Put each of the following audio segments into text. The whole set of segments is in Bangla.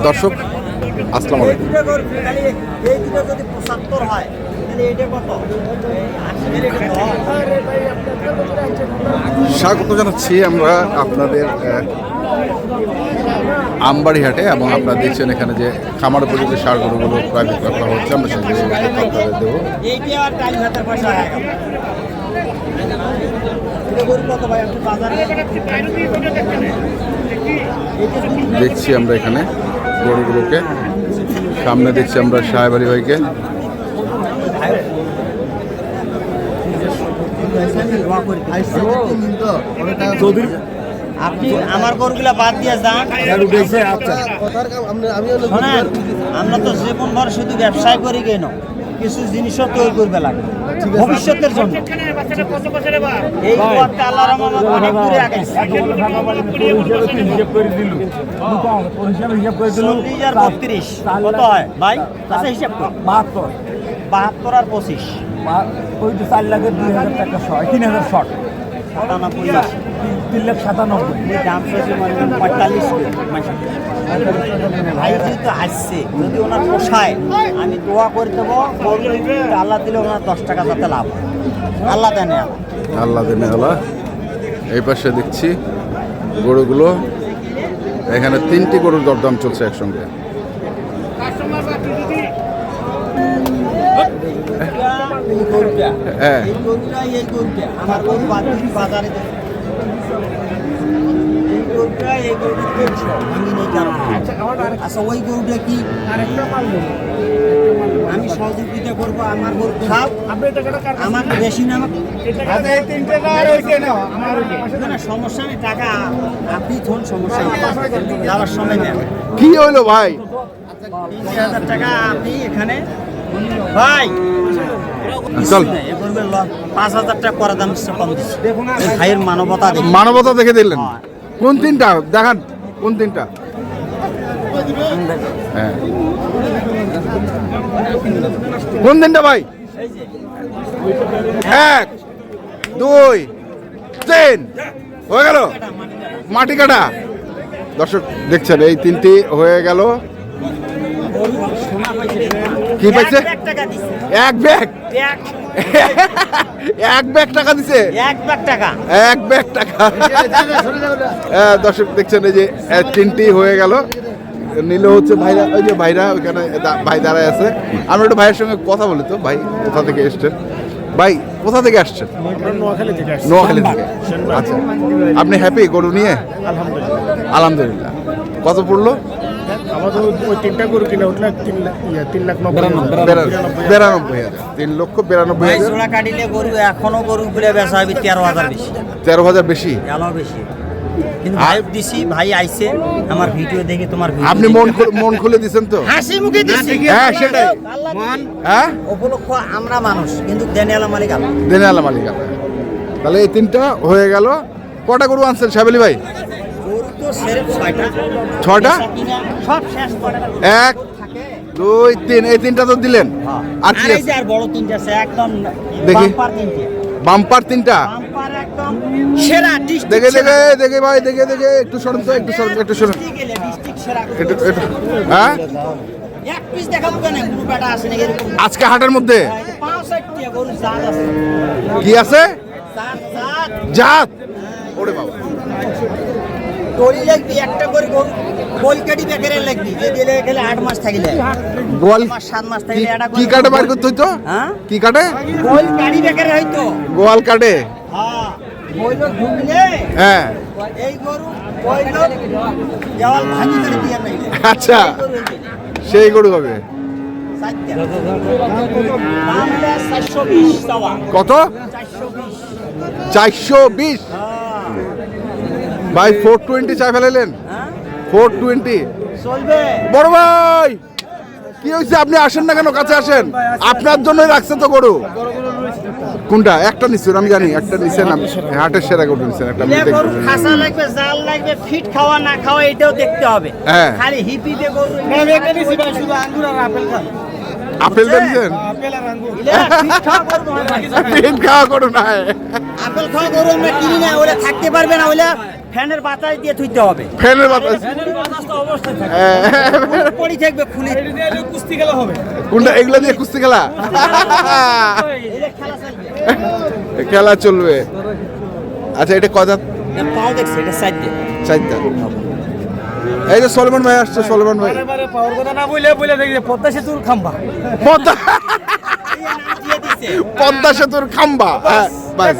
দর্শক আসসালামু আলাইকুম। স্বাগত জানাচ্ছি আমরা আপনাদের আমবাড়ি হাটে, এবং আপনারা দেখছেন এখানে যে খামার উপযোগী সার গরুগুলো প্রায় বিক্রয় করা হচ্ছে। আমরা সেগুলো আপনাদের দেবো। দেখছি আমরা এখানে গরুগুলোকে, সামনে দেখছি আমরা সাহেব আলী ভাইকে। আপনি আমার গরুগুলা বাদ দিয়ে যান। আমরা তো জীবন ভর শুধু ব্যবসায় করি কেন, কিছু জিনিসও তৈরি করবে লাগে ভবিষ্যতের জন্য। এই পথটা আল্লাহর রহমতে অনেক দূরে আগাইছে। 40,32 কত হয় ভাই? আচ্ছা হিসাব কর। 72 আর 25 ওই তো 4,02,000 টাকা 3,000 শর্ট 3,97,000 দাম চাইছে মানে 45 ভাই যেহেতু আসছে, যদি ওনার পোষায় আমি দোয়া করে দেবো, আল্লাহ দিলে ওনার 10 টাকা যাতে লাভ। আল্লাহ দেন, আল্লাহ দেন আল্লাহ। এই পাশে দেখছি গরুগুলো, এখানে 3টি গরুর দরদাম চলছে একসঙ্গে। হ্যাঁ, আমার গরু বাজারে আচ্ছা ওই গরুটা কি আমি সহযোগিতা করবো? আমার গরু খাপ আমার বেশি না, সমস্যা নেই, টাকা আপনি থন, সমস্যা যাওয়ার সময় নেন। কি হইলো ভাই? 30,000 টাকা আপনি এখানে ভাই চল 5,000 টাকা করা দাম কম দিচ্ছে। ভাইয়ের মানবতা দেখে দিলেন। কোন 3টা দেখান, কোন 3টা? হ্যাঁ, কোন 3টা ভাই? 1 2 3 হয়ে গেল মাটি কাটা। দর্শক দেখছেন এই 3টি হয়ে গেল। কি পাইছে? 1 ব্যাগ 1 ব্যাগ টাকা দিছে। 1 ব্যাগ টাকা 1 ব্যাগ টাকা। দর্শক দেখছেন এই যে 3টি হয়ে গেল। নিল হচ্ছে ভাইরা, ওই যে ভাইরা ওইখানে ভাই দাঁড়ায় আছে। আমরা একটু ভাইয়ের সঙ্গে কথা বলি তো। ভাই কোথা থেকে এসছেন? ভাই কোথা থেকে আসছেন? নোয়াখালী থেকে। আচ্ছা, আপনি হ্যাপি গরু নিয়ে? আলহামদুলিল্লাহ। কত পড়লো? আমাদের ওই 3টা গরু কিনে উঠলে 3,92,000। 3,92,000 জোড়া কাটিলে গরু এখনো গরু গুলো বেচা হবে 13,000 বেশি। 13,000 বেশি? এলাও বেশি, কিন্তু ভাই দিছি, ভাই আইছে আমার ভিডিও দেখে, তোমার আপনি মন খুলে দিছেন তো? হাসি মুখে দিছি। হ্যাঁ সেটাই। হ্যাঁ, উপলক্ষ আমরা মানুষ, কিন্তু দেনিয়ালা মালিক আল্লাহ। দেনিয়ালা মালিক আল্লাহ। তাহলে এই 3টা হয়ে গেল। কটা গরু আনছেন সাহেব আলী ভাই? গরু তো সেরে 6টা। 6টা? সব শেষ করে 1 2 3 এই 3টা তো দিলেন। আর কি আছে? আর বড় 3টা আছে একদম দেখি। বাম্পার 3টা। বাম্পার 3টা? বাম্পার একদম সেরা ডিস্ট্রিক্ট। দেখে ভাই, দেখে একটু সরুন তো, একটু সরুন। ডিস্ট্রিক্ট সেরা। হ্যাঁ, এক পিস দেখাবো কেন? কোনো ব্যাটা আছে নাকি এরকম? আজকে হাটের মধ্যে 65টা গরু জাত আছে। কি আছে? জাত? ওরে বাবা, টলি লাগবি একটা করে গরু, গোলকাটি বেকারে লাগবি, যে দিলে গেলে 8 মাস থাকিলে, গোল 7 মাস থাকিলে এটা কি কাটে বাইর করতে হইতো? হ্যাঁ, কি কাটে? গোলকাটি বেকারে হইতো। গোয়াল কাটে? হ্যাঁ, বইলো ঢুকলে হ্যাঁ, এই গরু বইলো দেওয়াল ভাঙি করে দিয়া নাইলে। আচ্ছা, সেই গরু হবে। 4টা দাম হলো 420 টাকা। কত? 420। 420? ভাই 420 চাই ফেলাইলেন? হ্যাঁ 420 চলবে। বড় ভাই কি হয়েছে? আপনি আসেন না কেন? কাছে আসেন, আপনার জন্যই রাখছে তো গরু। কোনটা? একটা নিচ্ছেন আমি জানি, একটা নিচ্ছেন হাটের সেরা গরু নিচ্ছেন একটা। গরু খাসা লাগবে, জাল লাগবে, ফিট খাওয়া না খাওয়া এটাও দেখতে হবে। হ্যাঁ, খালি হিপি দিয়ে গরু শুধু আঙ্গুর আর আপেল খান। আপেল দিয়েছেন? ফিট খাওয়া গরু না, আপেল খাওয়া গরু আমরা কিনি না, ওরা থাকতে পারবে না, ওরা ফ্যানের বাতাস দিয়ে থুইতে হবে। ফ্যানের বাতাস বসে থাকে পড়ি থাকবে খুলি এটা দিয়ে হলো কুস্তি খেলা হবে কোনটা এগুলো দিয়ে কুস্তি খেলা এটা খেলা চলবে খেলা চলবে। আচ্ছা এটা কয় দাঁত? এটা পাও দেখছে এটা সাইড দিয়ে 4 দাঁত। এই যে সলমান ভাই আসছে, সলমান ভাই। বারে পাওয়ার কথা না বলে দেখি পদ্মা সেতুর খাম্বা পদ্মা এই নাম দিয়ে দিছে পদ্মা সেতুর খাম্বা, হ্যাঁ বাস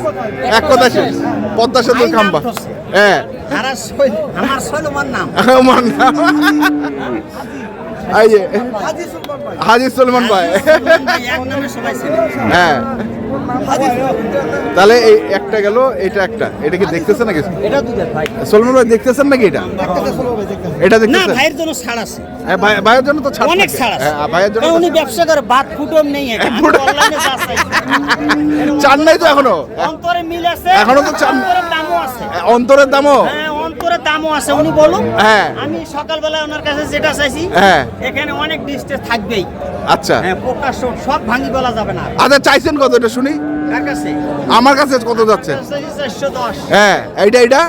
এক কথা শেষ, পদ্মা সেতুর খাম্বা। হ্যাঁ আমার সলমান নাম আমার নাম এই যে হাজি সলমান ভাই। এক নামে সবাই চেনে হ্যাঁ তাহলে এই একটা গেল, এটা একটা, এটা কি দেখতেছেন নাকি এটা দুধের ভাই সলমান ভাই? দেখতেছেন নাকি এটা? এটা না দেখতেছেন? ভাইয়ের জন্য ছাড় আছে হ্যাঁ, ভাইয়ের জন্য তো ছাড় অনেক থাকে। ছাড় আছে হ্যাঁ, ভাইয়ের জন্য কারণ তো উনি ব্যবসা করে বাদ ফুটম নেই অনলাইনে চান নাই তো এখনো? অন্তরে মিল আছে এখনো তো চান? অন্তরের দামও আছে অন্তরের দামও? হ্যাঁ অন্তরের দামও আছে উনি বলুন হ্যাঁ। আমি সকালবেলা ওনার কাছে যেটা চাইছি হ্যাঁ এখানে অনেক ডিস্টেন্স থাকবেই আচ্ছা হ্যাঁ প্রকাশ সব ভাঙি বলা যাবে না আচ্ছা চাইছেন কত এটা শুনি? কার কাছে আমার কাছে কত যাচ্ছে? 410 হ্যাঁ এইটা এটা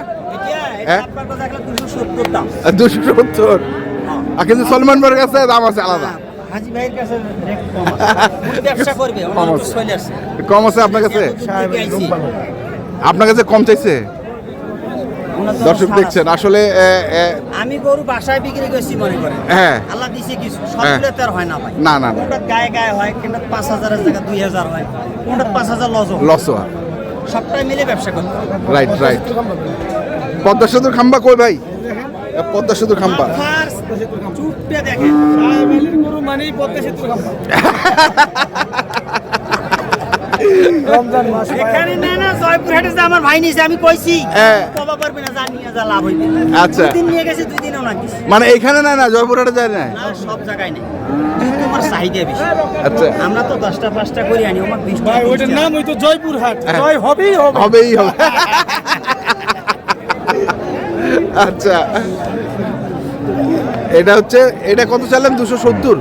হ্যাঁ। আপনার কাছে দেখলে 270 দাম 270। হ্যাঁ। আর কিন্তু সলমান ভাইয়ের কাছে দাম আছে আলাদা, হাজি ভাইয়ের কাছে রেট কম আছে উনি ব্যবসা করবে কম ওনার আছে। চলে আসে কম আছে আপনার কাছে? আইছি। আপনার কাছে কম চাইছে? ওনার জন্য দর্শক ছাড় দেখছেন আছে। আসলে আমি গরু বাসায় বিক্রি করছি মনে করেন হ্যাঁ আল্লাহ দিছে কিছু সবগুলো তো আর হয় না ভাই না, না, না। কোনটা গায়ে গায়ে হয় কোনটা 5000 এর জায়গা 2000 হয় কোনটা 5000 লস হয় লস সবটাই মিলে ব্যবসা করতে হবে। Right right. পদ্মা সেতুর খাম্বা কই ভাই? পদ্মা সেতুর খাম্বা ফার্স্ট চুপটা দেখেন সাহেবের গরু মানেই পদ্মা সেতুর খাম্বা রমজান মাস এখানে না না জয়পুর হাটে যে আমার ভাই নিছে আমি কইছি হ্যাঁ। কবা পারবে না জানিয়ে যা লাভ হইবে আচ্ছা। দুদিন নিয়ে গেছে দুই দিনও না দিছি মানে এইখানে না, না জয়পুরহাটে যায় না? না সব জায়গায় নেই তোমার চাহিদা বেশি আচ্ছা আমরা তো 10টা 5টা করে আনি আমার 20 ভাই ওইটার নাম হইতো জয়পুর হাট জয় হবেই হবে হবেই হবে। আচ্ছা এটা হচ্ছে, এটা কত চাইলেন? 270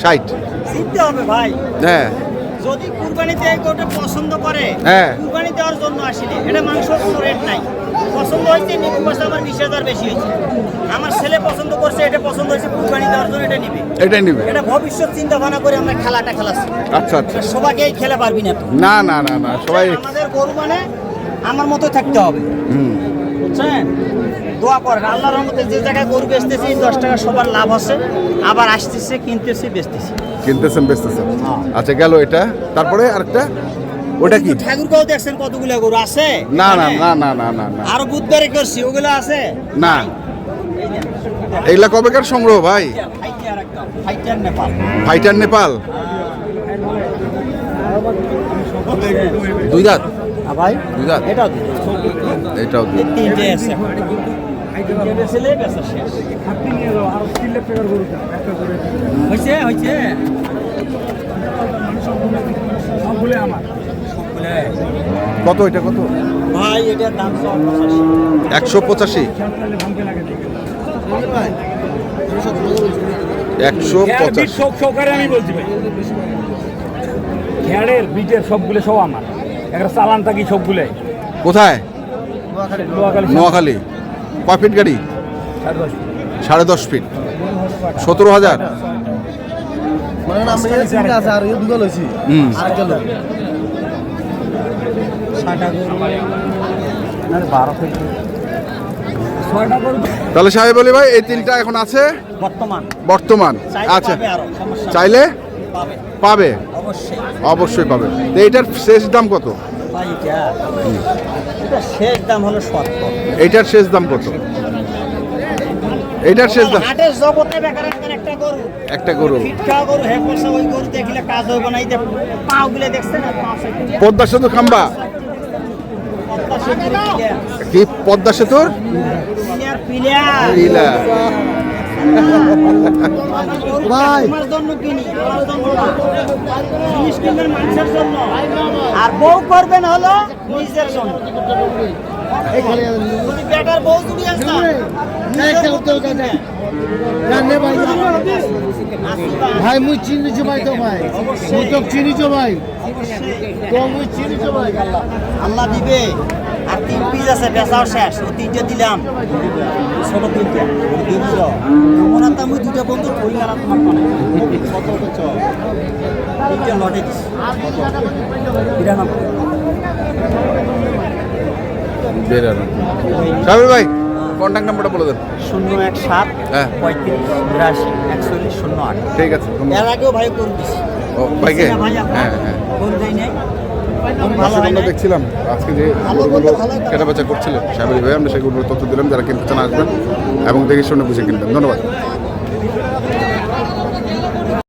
60? চিনতে হবে ভাই হ্যাঁ যদি কুরবানিতে এই গরুটা পছন্দ করে হ্যাঁ। কুরবানি দেওয়ার জন্য আসলে এটা মাংসর কোনো রেট নাই পছন্দ হয়েছে নিতে পারছে আমার 20,000 বেশি হয়েছে আমার ছেলে পছন্দ করছে এটা পছন্দ হয়েছে কুরবানি দেওয়ার জন্য এটা নিবে এটাই নিবে। এটা ভবিষ্যৎ চিন্তা ভাবনা করে আমরা খেলাটা খেলাচ্ছি আচ্ছা আচ্ছা। সবাইকে এই খেলা পারবি না তো না না না না সবাই আমাদের গরু মানে আমার মতো থাকতে হবে বুঝছেন দোয়া করেন আল্লাহর রহমতে যে জায়গায় গরু বেচতেছি 10 টাকা সবার লাভ আছে আবার আসতেছে কিনতেছি বেচতেছি কিনতেছেন বেচতেছেন। আচ্ছা গেল এটা, তারপরে আরেকটা ওটা কি? ঠাকুরগাঁও দেখছেন কতগুলো গরু আছে না না এখানে? না না না না না আরো বুধবারে করছি ওগুলো আছে না এইগুলা কবেকার সংগ্রহ ভাই? ফাইটার নেপাল ফাইটার নেপাল 2 দাঁত? ভাই 2 দাঁত? এটাও এটাও দুই। তিনটে আছে তিনটে বেচলে বেচা শেষ আপনি নিয়ে যাও আর 3 লাখ টাকার গরুটা একটা করে হয়েছে হয়েছে সবগুলো আমার কত এটা কত? ভাই এটার দাম 185। তাহলে ভাঙতে লাগে 185। সহকারে আমি বলছি ভাই খেয়ারের বিটের সবগুলো সব আমার একটা চালান থাকি সবগুলো কোথায়? নোয়াখালী নোয়াখালী। কয় ফিট গাড়ি? 10.5 ফিট। 17,000। মানে আমি চিন্তা আছে আর এই দুটো লইছি হুম। আর গেল তাহলে সাহেব আলী ভাই এই তিনটা এখন আছে বর্তমান বর্তমান। চাইলে আচ্ছা পাবে আরো, সমস্যা নেই। চাইলে পাবে পাবে, অবশ্যই অবশ্যই পাবে। তো এইটার শেষ দাম কত? ভাই এটা শেষ দাম হলো 70 এইটার শেষ দাম কত? এইটার শেষ দাম হাটের জগতে বেকার একটা গরু একটা গরু ফিটকা গরু হে পয়সা ওই গরু দেখলে কাজ হইব না এই যে পাও গুলো দেখছেন না পাও সেটা পদ্মা সেতু খাম্বা কি? পদ্মা সেতুর পিলিয়ার ইলা। ভাই। আমার জন্য কিনি আমার জন্য না জিনিস কিনবেন মানুষের জন্য আর বউ করবেন হলো নিজের জন্য যদি বেটার বউ জুড়ি আসতা জানে ভাই ভাই মুই চিনিছো ভাই তো ভাই মুই তো চিনিছো ভাই তো মুই চিনিছো ভাই আল্লাহ দিবে আর তিন পিস আছে বেচাও শেষ ও তিনটে দিলাম ছোট তিনটে ওনার তো আমি দুটো বন্ধু কই না তোমার মানে কত কত তিনটে লটে দিছি 92 সাবির ভাই কন্ট্যাক্ট নাম্বারটা বলে দেন। 017 হ্যাঁ 35 82 41 08 ঠিক আছে ধন্যবাদ। এর আগেও ভাই করে দিছি ও ভাইকে ভাই আপনার হ্যাঁ হ্যাঁ কোন দেই নাই দর্শক আমরা দেখছিলাম আজকে যে গরুগুলো কেনাবেচা করছিলেন সাবির ভাই, আমরা সেগুলোর তথ্য দিলাম যারা কিনতে চান আসবেন এবং দেখে শুনে বুঝে কিনবেন। ধন্যবাদ।